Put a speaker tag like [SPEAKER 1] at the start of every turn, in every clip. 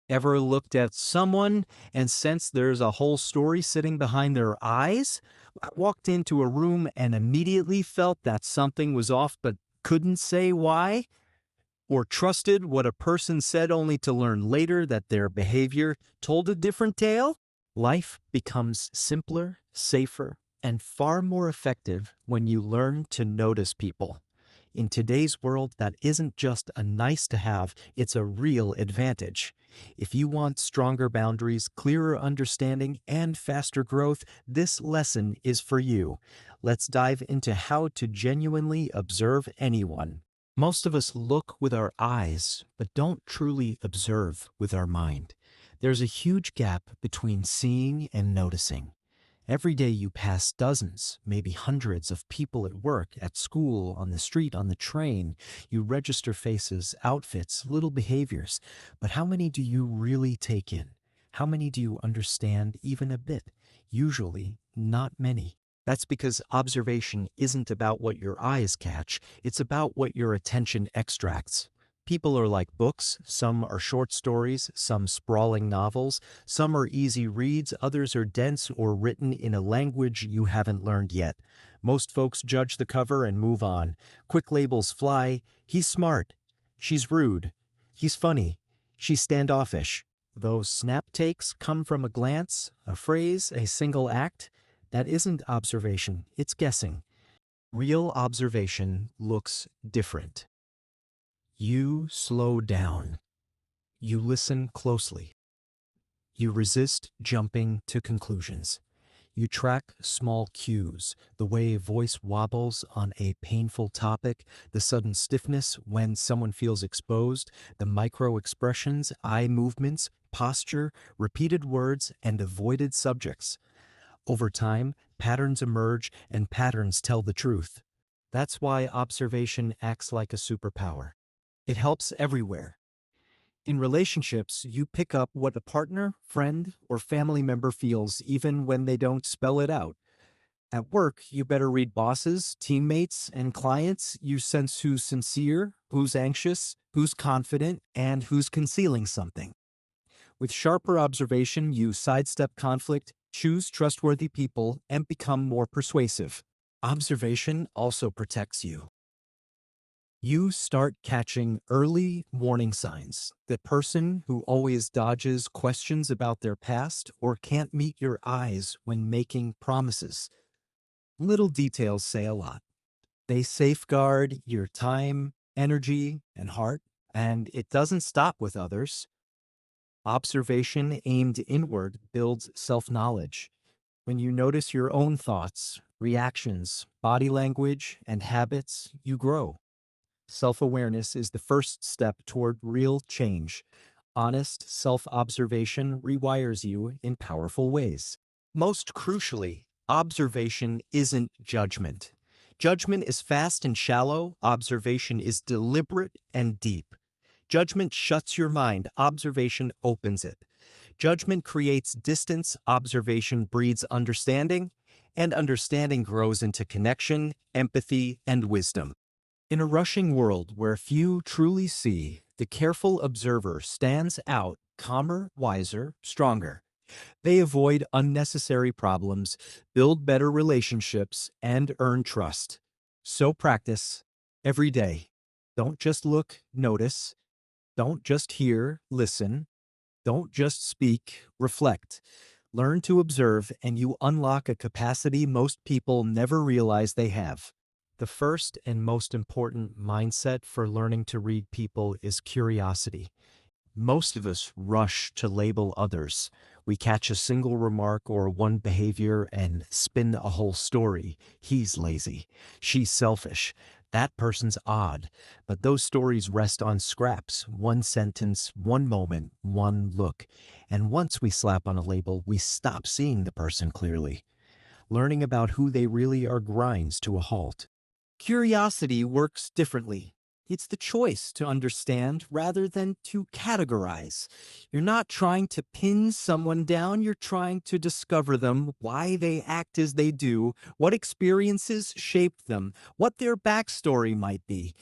[SPEAKER 1] Ever looked at someone and sensed there's a whole story sitting behind their eyes? I walked into a room and immediately felt that something was off but couldn't say why? Or trusted what a person said only to learn later that their behavior told a different tale? Life becomes simpler, safer, and far more effective when you learn to notice people. In today's world, that isn't just a nice to have, it's a real advantage. If you want stronger boundaries, clearer understanding, and faster growth, this lesson is for you. Let's dive into how to genuinely observe anyone. Most of us look with our eyes, but don't truly observe with our mind. There's a huge gap between seeing and noticing. Every day you pass dozens, maybe hundreds of people at work, at school, on the street, on the train. You register faces, outfits, little behaviors. But how many do you really take in? How many do you understand even a bit? Usually, not many. That's because observation isn't about what your eyes catch, it's about what your attention extracts. People are like books. Some are short stories, some sprawling novels, some are easy reads, others are dense or written in a language you haven't learned yet. Most folks judge the cover and move on. Quick labels fly. He's smart. She's rude. He's funny. She's standoffish. Those snap takes come from a glance, a phrase, a single act. That isn't observation, it's guessing. Real observation looks different. You slow down. You listen closely. You resist jumping to conclusions. You track small cues, the way a voice wobbles on a painful topic, the sudden stiffness when someone feels exposed, the micro expressions, eye movements, posture, repeated words, and avoided subjects. Over time, patterns emerge and patterns tell the truth. That's why observation acts like a superpower. It helps everywhere. In relationships, you pick up what a partner, friend, or family member feels even when they don't spell it out. At work, you better read bosses, teammates, and clients. You sense who's sincere, who's anxious, who's confident, and who's concealing something. With sharper observation, you sidestep conflict, choose trustworthy people, and become more persuasive. Observation also protects you. You start catching early warning signs. The person who always dodges questions about their past or can't meet your eyes when making promises. Little details say a lot. They safeguard your time, energy, and heart, and it doesn't stop with others. Observation aimed inward builds self-knowledge. When you notice your own thoughts, reactions, body language, and habits, you grow. Self-awareness is the first step toward real change. Honest self-observation rewires you in powerful ways. Most crucially, observation isn't judgment. Judgment is fast and shallow, observation is deliberate and deep. Judgment shuts your mind, observation opens it. Judgment creates distance, observation breeds understanding, and understanding grows into connection, empathy, and wisdom. In a rushing world where few truly see, the careful observer stands out calmer, wiser, stronger. They avoid unnecessary problems, build better relationships, and earn trust. So practice every day. Don't just look, notice. Don't just hear, listen. Don't just speak, reflect. Learn to observe, and you unlock a capacity most people never realize they have. The first and most important mindset for learning to read people is curiosity. Most of us rush to label others. We catch a single remark or one behavior and spin a whole story. He's lazy. She's selfish. That person's odd. But those stories rest on scraps, one sentence, one moment, one look. And once we slap on a label, we stop seeing the person clearly. Learning about who they really are grinds to a halt. Curiosity works differently. It's the choice to understand rather than to categorize. You're not trying to pin someone down, you're trying to discover them, why they act as they do, what experiences shaped them, what their backstory might be.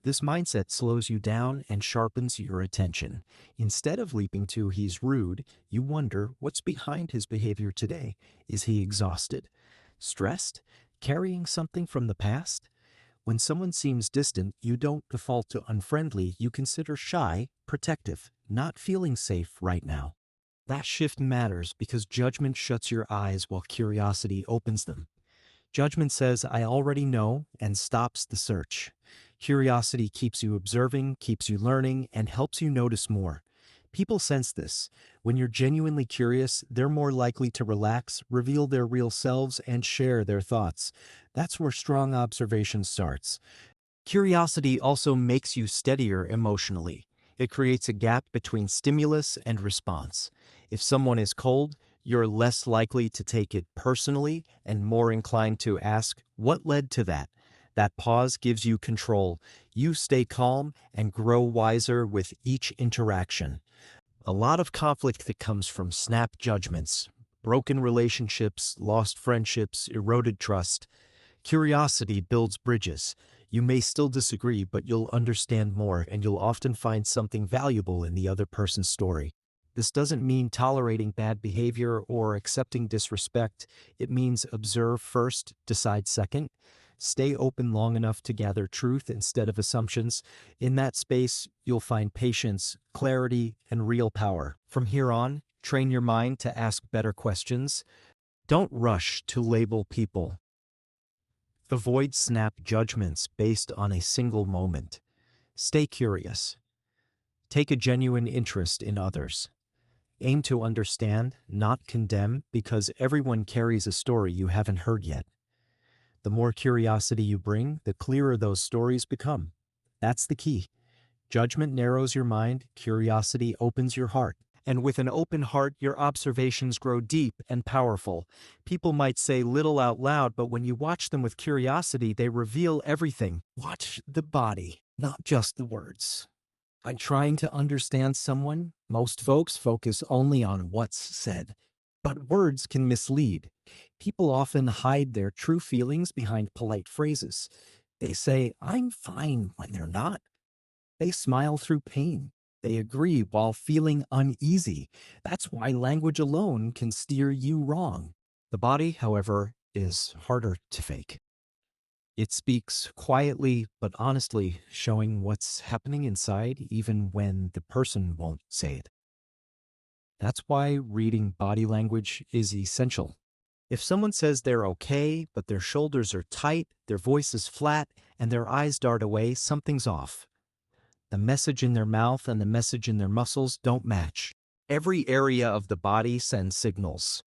[SPEAKER 1] This mindset slows you down and sharpens your attention. Instead of leaping to "he's rude," you wonder what's behind his behavior today. Is he exhausted? Stressed? Carrying something from the past? When someone seems distant, you don't default to unfriendly, you consider shy, protective, not feeling safe right now. That shift matters because judgment shuts your eyes while curiosity opens them. Judgment says, "I already know," and stops the search. Curiosity keeps you observing, keeps you learning, and helps you notice more. People sense this. When you're genuinely curious, they're more likely to relax, reveal their real selves, and share their thoughts. That's where strong observation starts. Curiosity also makes you steadier emotionally. It creates a gap between stimulus and response. If someone is cold, you're less likely to take it personally and more inclined to ask, "What led to that?" That pause gives you control. You stay calm and grow wiser with each interaction. A lot of conflict that comes from snap judgments, broken relationships, lost friendships, eroded trust. Curiosity builds bridges. You may still disagree, but you'll understand more, and you'll often find something valuable in the other person's story. This doesn't mean tolerating bad behavior or accepting disrespect. It means observe first, decide second. Stay open long enough to gather truth instead of assumptions. In that space, you'll find patience, clarity, and real power. From here on, train your mind to ask better questions. Don't rush to label people. Avoid snap judgments based on a single moment. Stay curious. Take a genuine interest in others. Aim to understand, not condemn, because everyone carries a story you haven't heard yet. The more curiosity you bring, the clearer those stories become. That's the key. Judgment narrows your mind, curiosity opens your heart. And with an open heart, your observations grow deep and powerful. People might say little out loud, but when you watch them with curiosity, they reveal everything. Watch the body, not just the words. By trying to understand someone, most folks focus only on what's said. But words can mislead. People often hide their true feelings behind polite phrases. They say, "I'm fine," when they're not. They smile through pain. They agree while feeling uneasy. That's why language alone can steer you wrong. The body, however, is harder to fake. It speaks quietly but honestly, showing what's happening inside even when the person won't say it. That's why reading body language is essential. If someone says they're okay, but their shoulders are tight, their voice is flat, and their eyes dart away, something's off. The message in their mouth and the message in their muscles don't match. Every area of the body sends signals.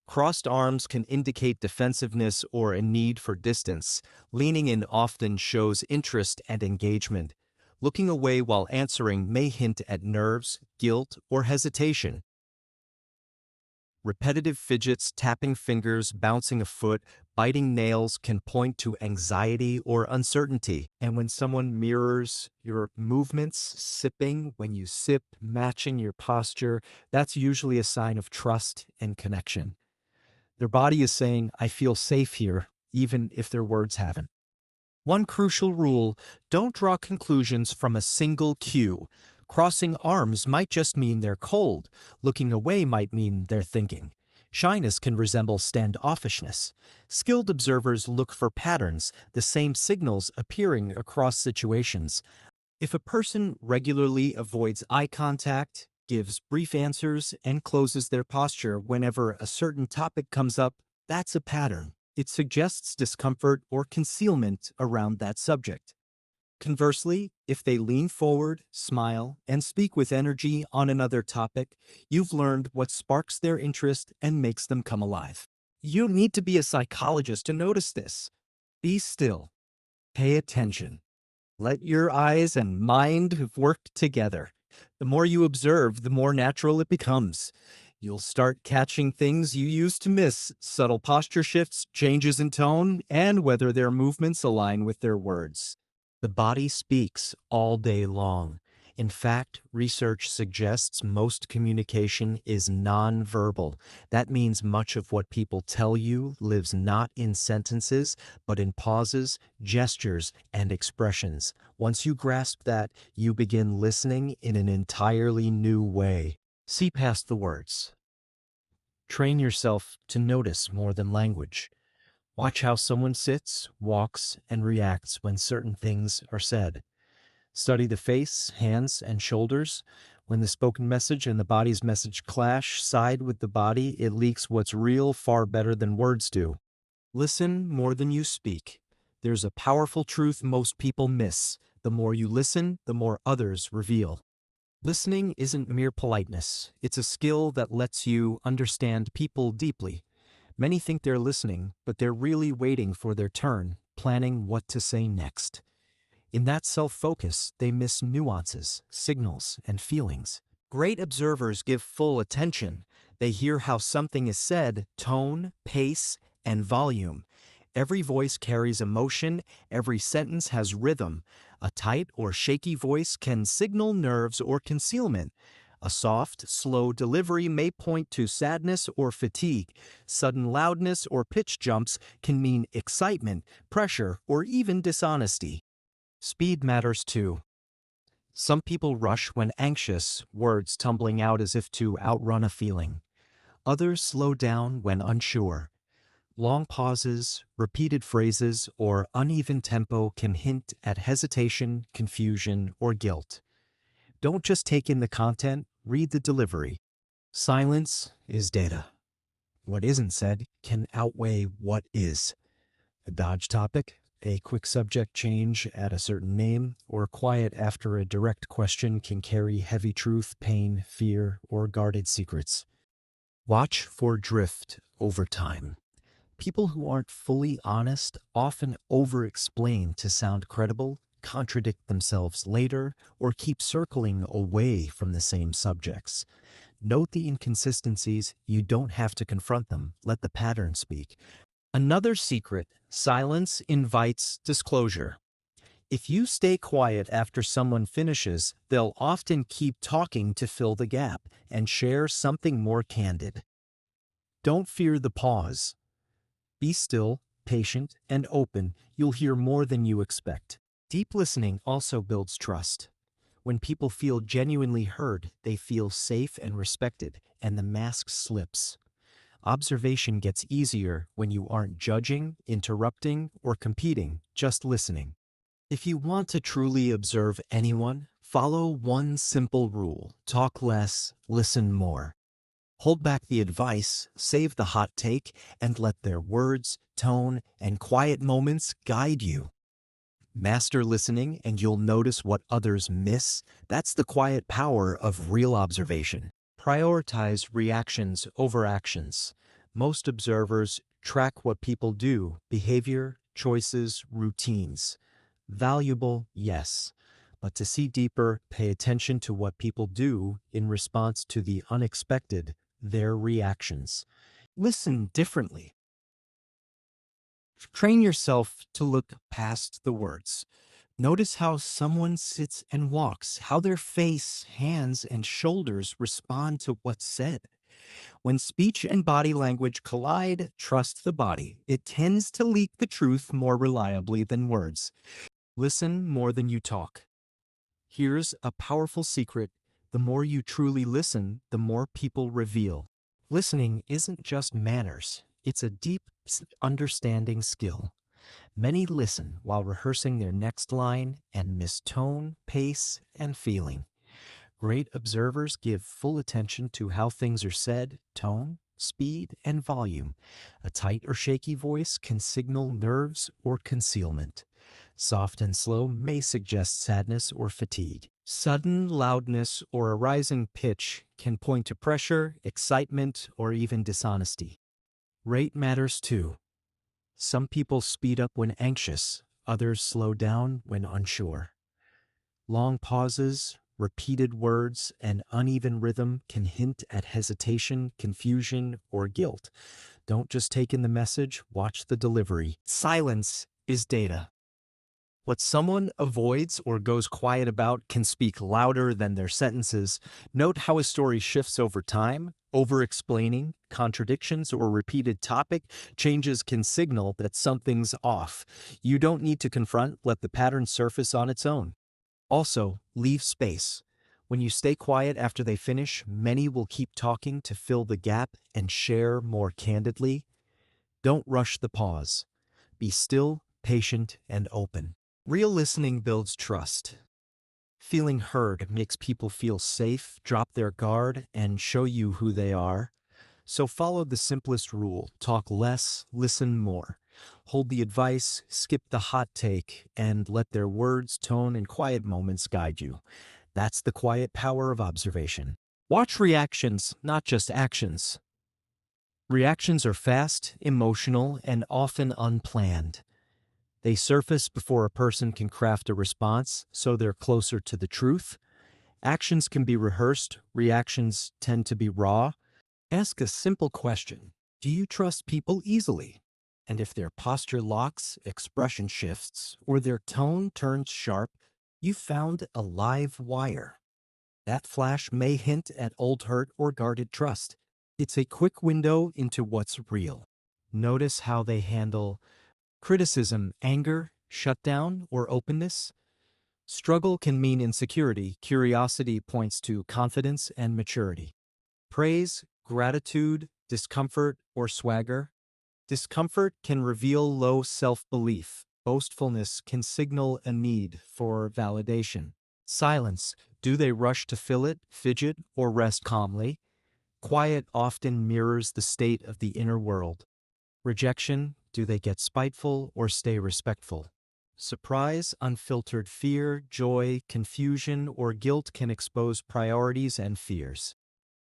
[SPEAKER 1] Crossed arms can indicate defensiveness or a need for distance. Leaning in often shows interest and engagement. Looking away while answering may hint at nerves, guilt, or hesitation. Repetitive fidgets, tapping fingers, bouncing a foot, biting nails can point to anxiety or uncertainty. And when someone mirrors your movements, sipping when you sip, matching your posture, that's usually a sign of trust and connection. Their body is saying, "I feel safe here," even if their words haven't. One crucial rule: don't draw conclusions from a single cue. Crossing arms might just mean they're cold. Looking away might mean they're thinking. Shyness can resemble standoffishness. Skilled observers look for patterns, the same signals appearing across situations. If a person regularly avoids eye contact, gives brief answers, and closes their posture whenever a certain topic comes up, that's a pattern. It suggests discomfort or concealment around that subject. Conversely, if they lean forward, smile, and speak with energy on another topic, you've learned what sparks their interest and makes them come alive. You don't need to be a psychologist to notice this. Be still. Pay attention. Let your eyes and mind work together. The more you observe, the more natural it becomes. You'll start catching things you used to miss: subtle posture shifts, changes in tone, and whether their movements align with their words. The body speaks all day long. In fact, research suggests most communication is nonverbal. That means much of what people tell you lives not in sentences, but in pauses, gestures, and expressions. Once you grasp that, you begin listening in an entirely new way. See past the words. Train yourself to notice more than language. Watch how someone sits, walks, and reacts when certain things are said. Study the face, hands, and shoulders. When the spoken message and the body's message clash side with the body, it leaks what's real far better than words do. Listen more than you speak. There's a powerful truth most people miss. The more you listen, the more others reveal. Listening isn't mere politeness. It's a skill that lets you understand people deeply. Many think they're listening, but they're really waiting for their turn, planning what to say next. In that self-focus, they miss nuances, signals, and feelings. Great observers give full attention. They hear how something is said, tone, pace, and volume. Every voice carries emotion, every sentence has rhythm. A tight or shaky voice can signal nerves or concealment. A soft, slow delivery may point to sadness or fatigue. Sudden loudness or pitch jumps can mean excitement, pressure, or even dishonesty. Speed matters too. Some people rush when anxious, words tumbling out as if to outrun a feeling. Others slow down when unsure. Long pauses, repeated phrases, or uneven tempo can hint at hesitation, confusion, or guilt. Don't just take in the content, read the delivery. Silence is data. What isn't said can outweigh what is. A dodge topic, a quick subject change at a certain name, or quiet after a direct question can carry heavy truth, pain, fear, or guarded secrets. Watch for drift over time. People who aren't fully honest often over-explain to sound credible, contradict themselves later, or keep circling away from the same subjects. Note the inconsistencies. You don't have to confront them. Let the pattern speak. Another secret: silence invites disclosure. If you stay quiet after someone finishes, they'll often keep talking to fill the gap and share something more candid. Don't fear the pause. Be still, patient, and open. You'll hear more than you expect. Deep listening also builds trust. When people feel genuinely heard, they feel safe and respected, and the mask slips. Observation gets easier when you aren't judging, interrupting, or competing, just listening. If you want to truly observe anyone, follow one simple rule: talk less, listen more. Hold back the advice, save the hot take, and let their words, tone, and quiet moments guide you. Master listening and you'll notice what others miss. That's the quiet power of real observation. Prioritize reactions over actions. Most observers track what people do: behavior, choices, routines. Valuable, yes. But to see deeper, pay attention to what people do in response to the unexpected, their reactions. Listen differently. Train yourself to look past the words. Notice how someone sits and walks, how their face, hands, and shoulders respond to what's said. When speech and body language collide, trust the body. It tends to leak the truth more reliably than words. Listen more than you talk. Here's a powerful secret: the more you truly listen, the more people reveal. Listening isn't just manners, it's a deep understanding skill. Many listen while rehearsing their next line and miss tone, pace, and feeling. Great observers give full attention to how things are said, tone, speed, and volume. A tight or shaky voice can signal nerves or concealment. Soft and slow may suggest sadness or fatigue. Sudden loudness or a rising pitch can point to pressure, excitement, or even dishonesty. Rate matters too. Some people speed up when anxious, others slow down when unsure. Long pauses, repeated words, and uneven rhythm can hint at hesitation, confusion, or guilt. Don't just take in the message, watch the delivery. Silence is data. What someone avoids or goes quiet about can speak louder than their sentences. Note how a story shifts over time. Over-explaining, contradictions, or repeated topic changes can signal that something's off. You don't need to confront, let the pattern surface on its own. Also, leave space. When you stay quiet after they finish, many will keep talking to fill the gap and share more candidly. Don't rush the pause. Be still, patient, and open. Real listening builds trust. Feeling heard makes people feel safe, drop their guard, and show you who they are. So follow the simplest rule: talk less, listen more. Hold the advice, skip the hot take, and let their words, tone, and quiet moments guide you. That's the quiet power of observation. Watch reactions, not just actions. Reactions are fast, emotional, and often unplanned. They surface before a person can craft a response, so they're closer to the truth. Actions can be rehearsed, reactions tend to be raw. Ask a simple question: do you trust people easily? And if their posture locks, expression shifts, or their tone turns sharp, you found a live wire. That flash may hint at old hurt or guarded trust. It's a quick window into what's real. Notice how they handle criticism, anger, shutdown, or openness. Struggle can mean insecurity. Curiosity points to confidence and maturity. Praise, gratitude, discomfort, or swagger. Discomfort can reveal low self-belief. Boastfulness can signal a need for validation. Silence. Do they rush to fill it, fidget, or rest calmly? Quiet often mirrors the state of the inner world. Rejection. Do they get spiteful or stay respectful? Surprise, unfiltered fear, joy, confusion, or guilt can expose priorities and fears.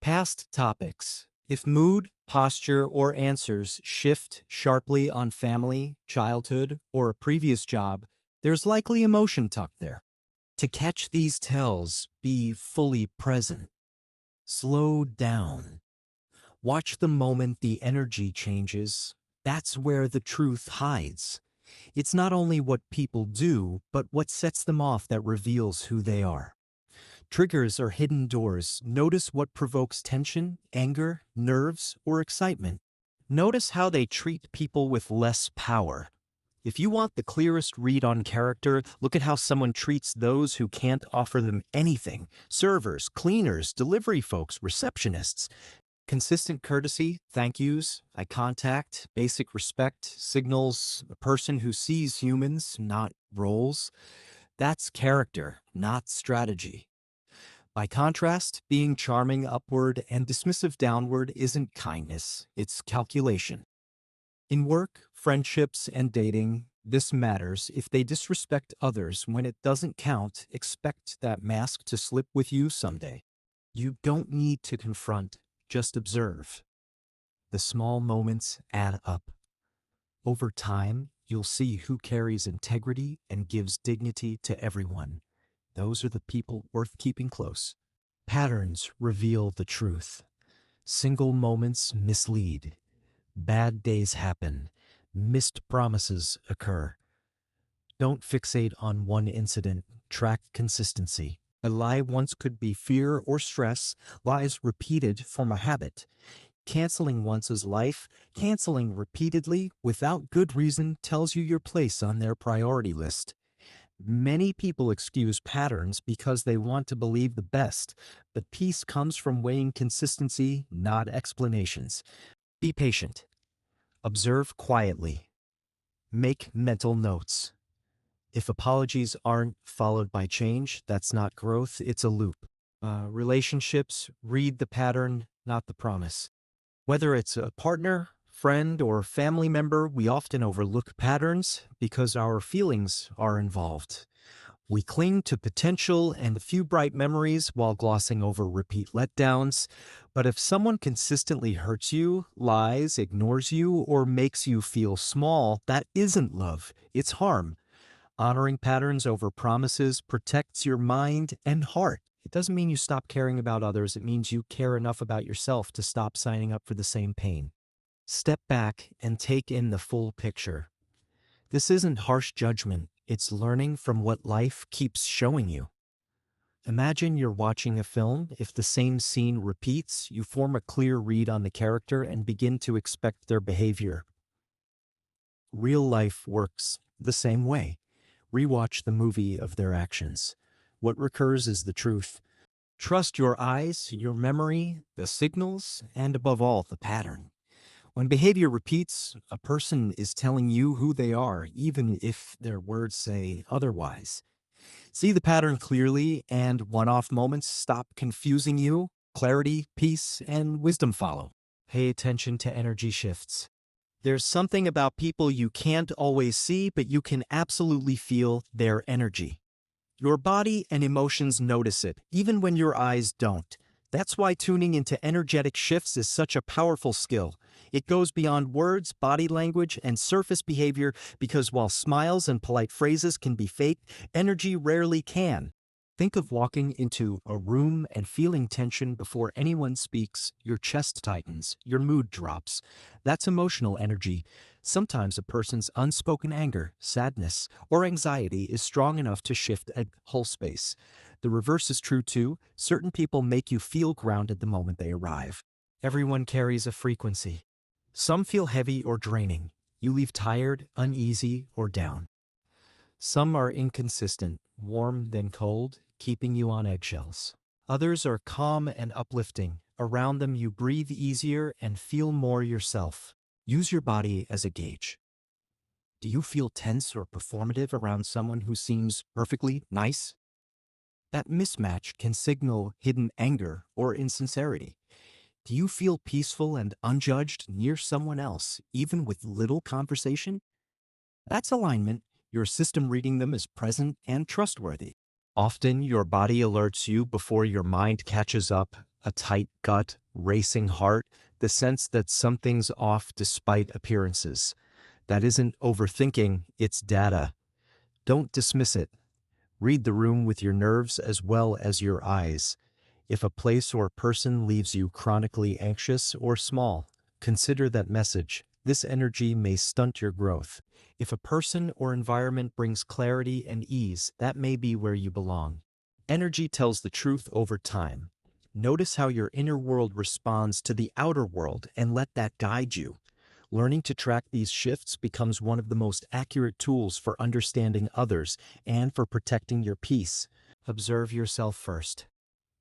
[SPEAKER 1] Past topics. If mood, posture, or answers shift sharply on family, childhood, or a previous job, there's likely emotion tucked there. To catch these tells, be fully present. Slow down. Watch the moment the energy changes. That's where the truth hides. It's not only what people do, but what sets them off that reveals who they are. Triggers are hidden doors. Notice what provokes tension, anger, nerves, or excitement. Notice how they treat people with less power. If you want the clearest read on character, look at how someone treats those who can't offer them anything. Servers, cleaners, delivery folks, receptionists. Consistent courtesy, thank yous, eye contact, basic respect signals a person who sees humans, not roles. That's character, not strategy. By contrast, being charming upward and dismissive downward isn't kindness, it's calculation. In work, friendships, and dating, this matters. If they disrespect others when it doesn't count, expect that mask to slip with you someday. You don't need to confront, just observe. The small moments add up. Over time, you'll see who carries integrity and gives dignity to everyone. Those are the people worth keeping close. Patterns reveal the truth. Single moments mislead. Bad days happen. Missed promises occur. Don't fixate on one incident. Track consistency. A lie once could be fear or stress. Lies repeated form a habit. Canceling once is life. Canceling repeatedly without good reason tells you your place on their priority list. Many people excuse patterns because they want to believe the best, but peace comes from weighing consistency, not explanations. Be patient. Observe quietly. Make mental notes. If apologies aren't followed by change, that's not growth, it's a loop. Relationships, read the pattern, not the promise. Whether it's a partner, friend, or family member, we often overlook patterns because our feelings are involved. We cling to potential and a few bright memories while glossing over repeat letdowns. But if someone consistently hurts you, lies, ignores you, or makes you feel small, that isn't love, it's harm. Honoring patterns over promises protects your mind and heart. It doesn't mean you stop caring about others. It means you care enough about yourself to stop signing up for the same pain. Step back and take in the full picture. This isn't harsh judgment. It's learning from what life keeps showing you. Imagine you're watching a film. If the same scene repeats, you form a clear read on the character and begin to expect their behavior. Real life works the same way. Rewatch the movie of their actions. What recurs is the truth. Trust your eyes, your memory, the signals, and above all, the pattern. When behavior repeats, a person is telling you who they are, even if their words say otherwise. See the pattern clearly, and one-off moments stop confusing you. Clarity, peace, and wisdom follow. Pay attention to energy shifts. There's something about people you can't always see, but you can absolutely feel their energy. Your body and emotions notice it, even when your eyes don't. That's why tuning into energetic shifts is such a powerful skill. It goes beyond words, body language, and surface behavior because while smiles and polite phrases can be faked, energy rarely can. Think of walking into a room and feeling tension before anyone speaks. Your chest tightens, your mood drops. That's emotional energy. Sometimes a person's unspoken anger, sadness, or anxiety is strong enough to shift a whole space. The reverse is true too. Certain people make you feel grounded the moment they arrive. Everyone carries a frequency. Some feel heavy or draining. You leave tired, uneasy, or down. Some are inconsistent, warm then cold, keeping you on eggshells. Others are calm and uplifting. Around them you breathe easier and feel more yourself. Use your body as a gauge. Do you feel tense or performative around someone who seems perfectly nice? That mismatch can signal hidden anger or insincerity. Do you feel peaceful and unjudged near someone else, even with little conversation? That's alignment. Your system reading them is present and trustworthy. Often, your body alerts you before your mind catches up, a tight gut, racing heart, the sense that something's off despite appearances. That isn't overthinking, it's data. Don't dismiss it. Read the room with your nerves as well as your eyes. If a place or person leaves you chronically anxious or small, consider that message. This energy may stunt your growth. If a person or environment brings clarity and ease, that may be where you belong. Energy tells the truth over time. Notice how your inner world responds to the outer world and let that guide you. Learning to track these shifts becomes one of the most accurate tools for understanding others and for protecting your peace. Observe yourself first.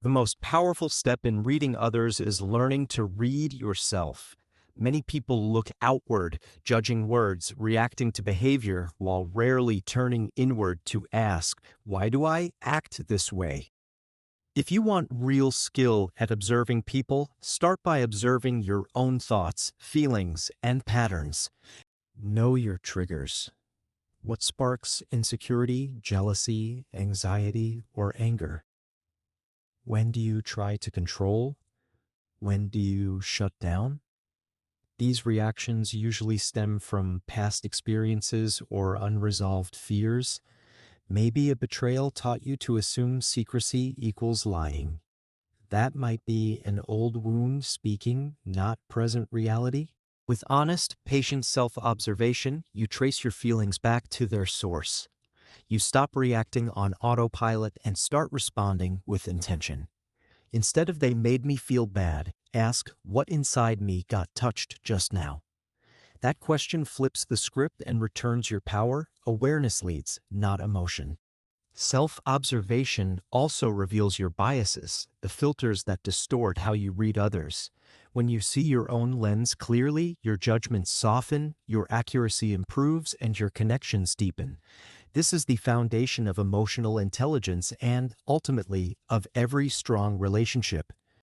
[SPEAKER 1] The most powerful step in reading others is learning to read yourself. Many people look outward, judging words, reacting to behavior, while rarely turning inward to ask, why do I act this way? If you want real skill at observing people, start by observing your own thoughts, feelings, and patterns. Know your triggers. What sparks insecurity, jealousy, anxiety, or anger? When do you try to control? When do you shut down? These reactions usually stem from past experiences or unresolved fears. Maybe a betrayal taught you to assume secrecy equals lying. That might be an old wound speaking, not present reality. With honest, patient self-observation, you trace your feelings back to their source. You stop reacting on autopilot and start responding with intention. Instead of "they made me feel bad," ask, "what inside me got touched just now?" That question flips the script and returns your power. Awareness leads, not emotion. Self-observation also reveals your biases, the filters that distort how you read others. When you see your own lens clearly, your judgments soften, your accuracy improves, and your connections deepen. This is the foundation of emotional intelligence and, ultimately, of every strong relationship.